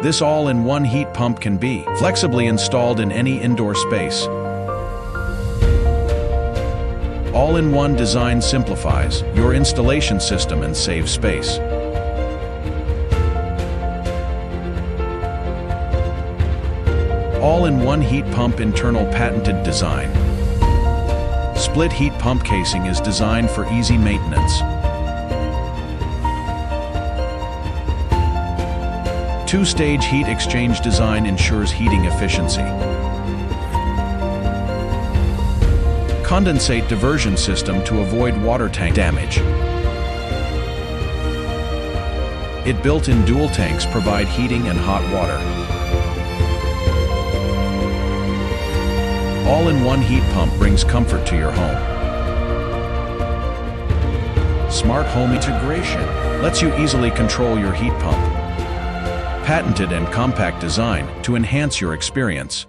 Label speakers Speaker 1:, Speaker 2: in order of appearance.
Speaker 1: This all-in-one heat pump can be flexibly installed in any indoor space. All-in-one design simplifies your installation system and saves space. All-in-one heat pump internal patented design. Split heat pump casing is designed for easy maintenance. Two-stage heat exchange design ensures heating efficiency. Condensate diversion system to avoid water tank damage. It built-in dual tanks provide heating and hot water. All-in-one heat pump brings comfort to your home. Smart home integration lets you easily control your heat pump. Patented and compact design to enhance your experience.